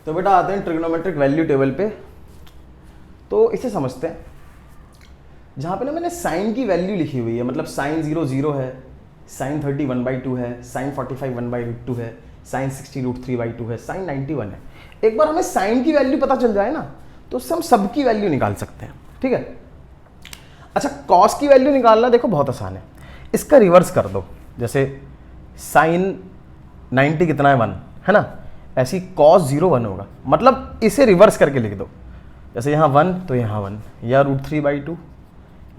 तो बेटा आते हैं ट्रिग्नोमेट्रिक वैल्यू टेबल पे। तो इसे समझते हैं, जहाँ पे ना मैंने साइन की वैल्यू लिखी हुई है, मतलब साइन 0 0 है, साइन 30 1/2 है, साइन 45 1/2 है, साइन 60 √3/2 है, साइन 91 है। एक बार हमें साइन की वैल्यू पता चल जाए ना तो उससे हम सबकी वैल्यू निकाल सकते हैं, ठीक है। अच्छा, कॉस की वैल्यू निकालना देखो बहुत आसान है, इसका रिवर्स कर दो। जैसे साइन 90 कितना है 1 है ना, ऐसी कॉस 0 1 होगा, मतलब इसे रिवर्स करके लिख दो। जैसे यहाँ 1 तो यहाँ 1, या √3/2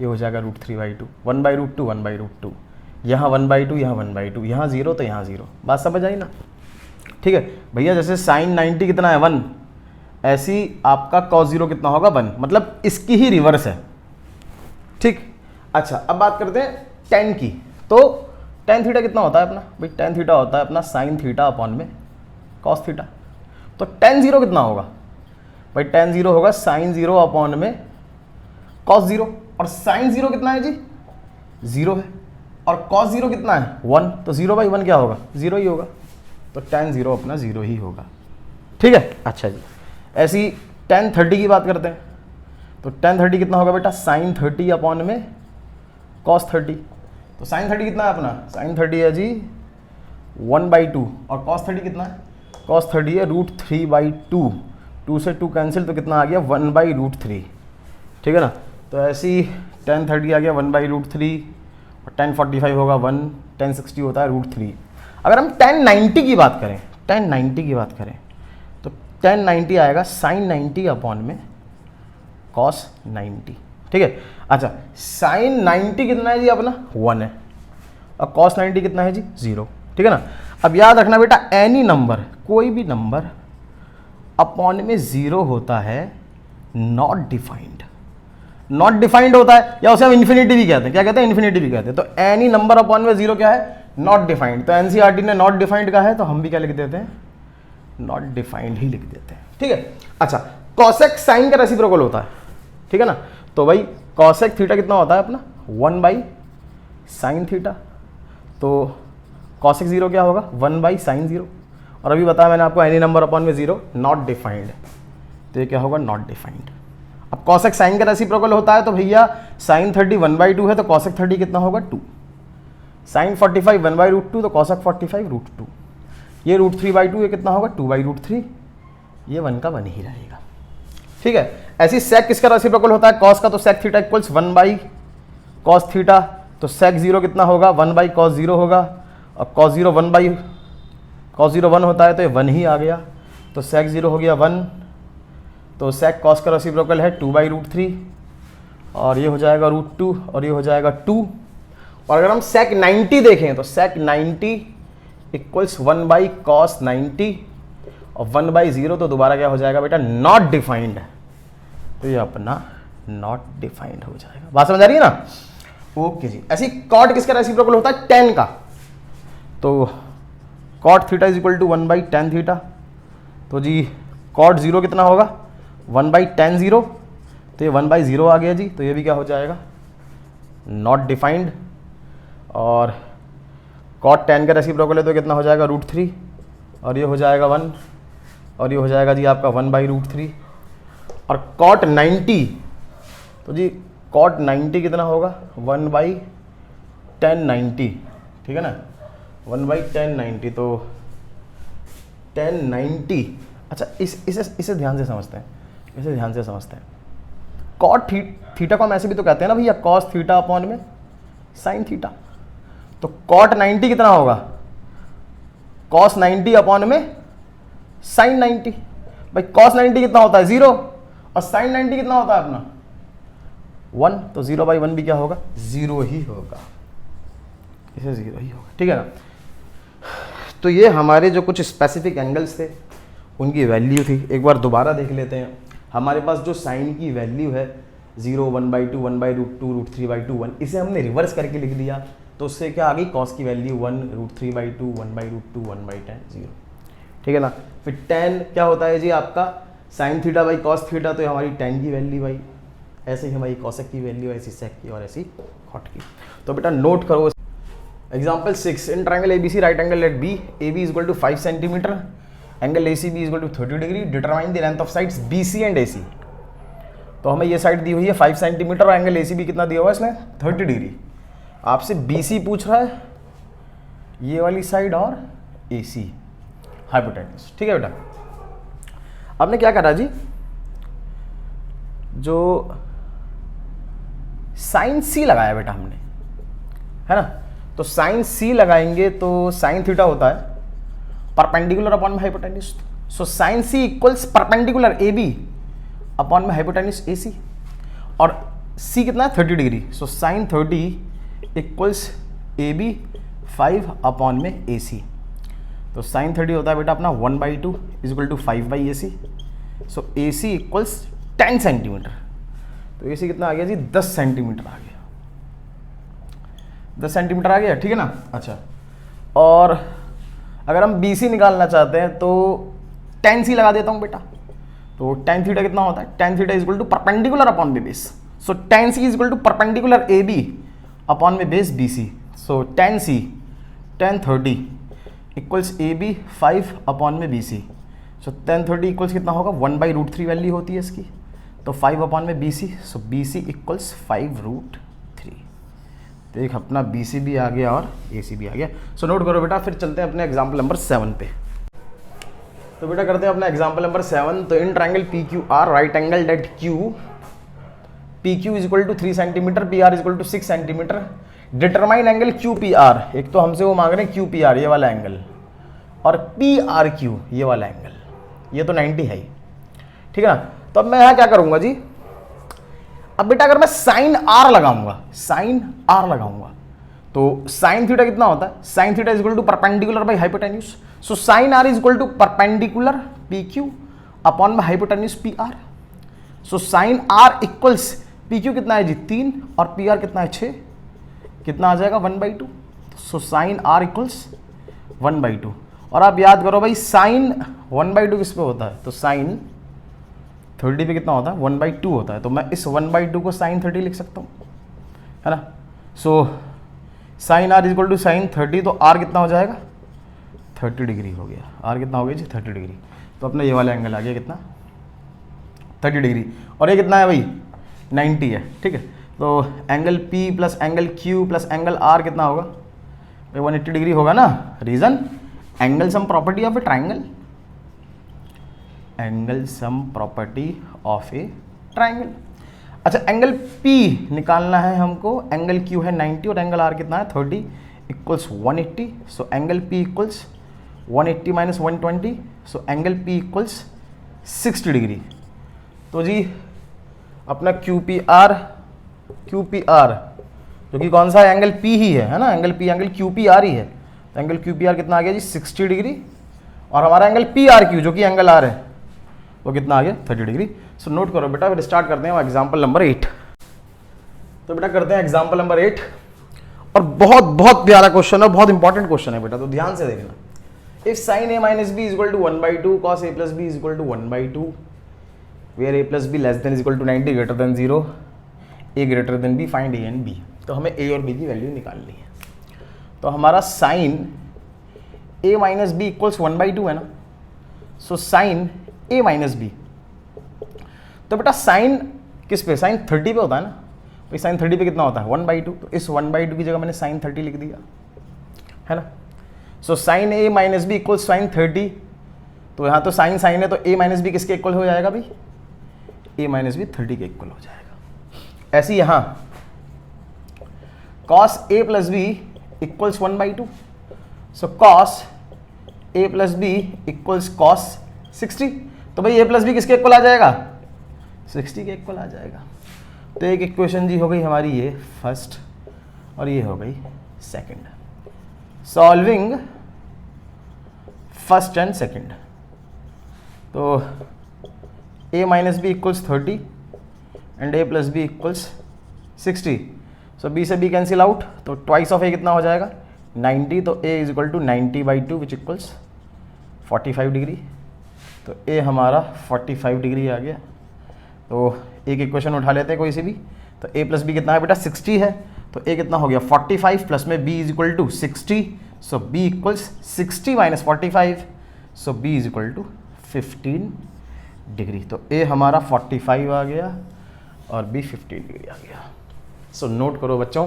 ये हो जाएगा √3/2, 1/√2 1/√2, यहाँ 1/2 यहाँ 1/2, यहाँ 0 तो यहाँ 0। बात समझ आई ना, ठीक है भैया। जैसे साइन 90 कितना है 1, ऐसी आपका कॉस 0 कितना होगा 1, मतलब इसकी ही रिवर्स है, ठीक। अच्छा, अब बात करते हैं टेन की। तो टेन थीटा कितना होता है अपना भाई, टेन थीटा होता है अपना साइन थीटा अपॉन में कॉस थीटा। तो टेन 0 कितना होगा भाई, टेन 0 होगा साइन 0 अपॉन में कॉस 0, और साइन 0 कितना है जी 0 है, और कॉस 0 कितना है 1, तो 0/1 क्या होगा 0 ही होगा, तो टेन 0 अपना 0 ही होगा, ठीक है। अच्छा जी, ऐसी टेन 30 की बात करते हैं। तो टेन 30 कितना होगा बेटा, साइन 30 अपॉन में कॉस 30। तो साइन 30 कितना है अपना, साइन 30 है जी 1/2, और कॉस 30 कितना है, कॉस 30 है √3/2, 2 से 2 कैंसिल, तो कितना आ गया 1/√3, ठीक है ना। तो ऐसी टेन 30 आ गया 1/√3, और टेन 45 होगा 1, टेन 60 होता है √3। अगर हम टेन 90 की बात करें, टेन 90 की बात करें तो टेन 90 आएगा साइन 90 अपॉन में कॉस 90, ठीक है। अच्छा, साइन 90 कितना है जी अपना 1 है, और कॉस 90 कितना है जी 0, ठीक है ना। अब याद रखना बेटा, एनी नंबर, कोई भी नंबर अपॉन में 0 होता है नॉट डिफाइंड, नॉट डिफाइंड होता है, या उसे हम इन्फिनिटी भी कहते हैं। क्या कहते हैं, इन्फिनिटी भी कहते हैं। तो एनी नंबर अपॉन में 0 क्या है, नॉट डिफाइंड। तो एनसीईआरटी ने नॉट डिफाइंड कहा है, तो हम भी क्या लिख देते हैं, नॉट डिफाइंड ही लिख देते हैं, ठीक है। अच्छा, कॉसेक साइन का रेसिप्रोकल होता है, ठीक है ना। तो भाई कॉसेक थीटा कितना होता है अपना 1/sin थीटा, तो कॉसेक 0 क्या होगा 1/sin 0, और अभी बताया मैंने आपको एनी नंबर अपॉन में 0 नॉट डिफाइंड, तो ये क्या होगा नॉट डिफाइंड। अब कॉसेक साइन का रेसिप्रोकल होता है, तो भैया साइन 30 1/2 है, तो कॉसेक 30 कितना होगा 2, साइन 45 1/√2, तो कॉसेक 45 √2, ये √3/2 ये कितना होगा 2/√3, ये 1 का 1 ही रहेगा, ठीक है। ऐसी सेक किसका रेसिप्रोकल होता है, कॉस का, तो sec theta equals 1/cos theta, तो सेक 0 कितना होगा 1/cos 0 होगा, और cos 0 1 होता है, तो ये 1 ही आ गया, तो सेक 0 हो गया 1, तो सेक कॉस का रेसिप्रोकल है 2/√3, और ये हो जाएगा √2, और ये हो जाएगा 2। और अगर हम सेक 90 देखें तो सेक 90 इक्वल्स 1/cos 90, और 1/0 तो दोबारा क्या हो जाएगा बेटा नॉट डिफाइंड, तो ये अपना नॉट डिफाइंड हो जाएगा। बात समझ आ रही है ना, ओके जी। ऐसी कॉट किसका रेसिप्रोकल होता है, टेन का। तो cot theta is equal to 1/tan theta, तो जी कॉट 0 कितना होगा 1/tan 0, तो ये 1/0 आ गया जी, तो ये भी क्या हो जाएगा नॉट डिफाइंड। और कॉट tan का रेसिप्रोकल है, तो कितना हो जाएगा √3, और ये हो जाएगा 1, और ये हो जाएगा जी आपका 1/√3। और कॉट 90, तो जी कॉट 90 कितना होगा 1/tan 90, ठीक है ना, 1/tan 90, तो tan 90। अच्छा, इसे ध्यान से समझते हैं, इसे ध्यान से समझते हैं। कॉट थीटा को हम ऐसे भी तो कहते हैं ना भैया, कॉस थीटा अपॉन में साइन थीटा, तो कॉट 90 कितना होगा कॉस 90 अपॉन में साइन 90। भाई कॉस 90 कितना होता है 0, और साइन 90 कितना होता है अपना 1, तो 0/1 भी क्या होगा 0 ही होगा, इसे 0 ही होगा, ठीक है ना। तो ये हमारे जो कुछ स्पेसिफिक एंगल्स थे उनकी वैल्यू थी। एक बार दोबारा देख लेते हैं। हमारे पास जो साइन की वैल्यू है 0 1/2 1/√2 √3/2 1, इसे हमने रिवर्स करके लिख दिया, तो उससे क्या आ गई कॉस की वैल्यू 1 √3/2 1/√2 1/tan 0, ठीक है ना। फिर tan क्या होता है जी आपका sine theta by cos theta, तो हमारी tan की वैल्यू भाई, ऐसे ही हमारी कॉसेक की वैल्यू, ऐसी सेक की और ऐसी कॉट की। तो बेटा नोट करो example 6, in triangle ABC right angle at B, AB is equal to 5 centimetre angle A C B is टू 30 degree, determine the length of sides B C and A C. तो हमें ये side दी हुई है 5 centimetre और angle A C B कितना दिया हुआ है इसमें 30 डिग्री। आपसे बी सी पूछ रहा है, ये वाली साइड और ए सी हाइपोटेन्यूज, ठीक है बेटा। आपने क्या करा जी, जो साइन सी लगाया बेटा हमने, है ना, तो साइन सी लगाएंगे तो साइन थीटा होता है परपेंडिकुलर अपॉन में hypotenuse. So sine C equals perpendicular A B upon में हाइपोटेन्यूज ए सी, और सी कितना है 30 degree. So sine 30 equals A B 5 upon में ए सी। तो साइन 30 होता है बेटा अपना 1/2 equal to 5/AC। So A C equals 10 centimetre. तो ए सी कितना आ गया जी 10 सेंटीमीटर आ गया, 10 सेंटीमीटर आ गया, ठीक है ना। अच्छा, और अगर हम बी सी निकालना चाहते हैं तो tan सी लगा देता हूँ बेटा। तो tan थीटा कितना होता है, tan theta equal to perpendicular upon में base. So tan C equal to perpendicular A B upon में base B C. So tan C tan 30 equals A B 5 upon में B C. So tan 30 equals कितना होगा 1/√3 value होती है इसकी, तो 5 upon में बी सी। सो बी सी इक्वल्स 5√3। तो एक अपना बी सी भी आ गया और ए सी भी आ गया। सो नोट करो बेटा, फिर चलते हैं अपने एग्जाम्पल नंबर 7 पे। तो बेटा करते हैं अपना एग्जाम्पल नंबर 7। तो in triangle P Q R right angle at Q, P Q is equal to 3 centimetre, P R is equal to 6 centimetre, determine angle Q P R. एक तो हमसे वो मांग रहे हैं क्यू पी आर ये वाला एंगल, और पी आर क्यू ये वाला एंगल, ये तो 90 है ही, ठीक है ना। तो अब मैं यहाँ क्या करूंगा जी, अब बेटा अगर मैं साइन आर लगाऊंगा, साइन आर लगाऊंगा तो साइन थीटा कितना होता है, sine theta is equal to perpendicular by hypotenuse. So sine R is equal to perpendicular P Q upon में hypotenuse P R. So sine R equals P Q कितना है जी 3 और P R कितना है 6, कितना आ जाएगा 1/2। So sine R equals 1/2। और आप याद करो भाई साइन 1/2 किस पे होता है, तो साइन 30 पे कितना होता है 1/2 होता है। तो मैं इस 1/2 को साइन 30 लिख सकता हूँ, है ना। So sine R equal to sine 30, तो आर कितना हो जाएगा 30 डिग्री हो गया। आर कितना हो गया जी 30 डिग्री। तो अपना ये वाला एंगल आ गया कितना 30 डिग्री, और ये कितना है भाई 90 है, ठीक है। तो angle P plus angle Q plus angle R कितना होगा, 180 डिग्री होगा ना। Reason angle sum property of a triangle, angle sum property of a triangle. अच्छा, एंगल P निकालना है हमको, एंगल Q है 90 और एंगल R कितना है 30 equals 180। So angle P equals 180 minus 120, so angle P equals 60 degree. तो जी अपना QPR जो कि कौन सा है एंगल P ही है ना, एंगल P एंगल QPR ही है। तो एंगल QPR कितना आ गया जी 60 डिग्री, और हमारा एंगल PRQ जो कि एंगल R है वो कितना आ गया 30 डिग्री। सो नोट करो बेटा, फिर स्टार्ट करते हैं एग्जाम्पल नंबर 8। तो बेटा करते हैं एग्जाम्पल नंबर 8, और बहुत बहुत प्यारा क्वेश्चन है, बहुत इंपॉर्टेंट क्वेश्चन है बेटा, तो ध्यान से देखना। If sine a minus B is equal to 1/2 cos a plus B is equal to 1/2 where a plus B less than is equal to 90 greater than 0 a greater than b find a and b। तो हमें a और b की value निकालनी है। तो हमारा sine a minus B equals 1/2 है ना। So sine a minus B, तो बेटा साइन किस पे, साइन 30 पे होता है ना भाई। साइन 30 पे कितना होता है 1/2, तो इस 1/2 की जगह मैंने साइन 30 लिख दिया, है ना। So sine a minus B equal sine 30, तो यहाँ तो साइन साइन है, तो a माइनस बी किसके इक्वल हो जाएगा भाई, a माइनस बी 30 के इक्वल हो जाएगा। ऐसे यहाँ cos a plus B equals 1/2, so cos a plus B equals cos 60। तो भाई a प्लस बी किसके इक्वल आ जाएगा 60 के इक्वल आ जाएगा। तो एक इक्वेशन जी हो गई हमारी ये फर्स्ट, और ये हो गई second. Solving first and second, तो a minus B equals 30 and a plus B equals 60। So b से b कैंसिल आउट, तो ट्वाइस ऑफ a कितना हो जाएगा 90, तो a is equal to 90/2 which equals 45 degree. तो a हमारा 45 डिग्री आ गया। तो एक इक्वेशन उठा लेते हैं कोई सी भी। तो a प्लस बी कितना है बेटा 60 है, तो a कितना हो गया 45 प्लस में b is equal to 60। So b equals 60 minus 45, so B is equal to 15 degree. तो ए हमारा 45 आ गया और बी 15 डिग्री आ गया। सो नोट करो बच्चों,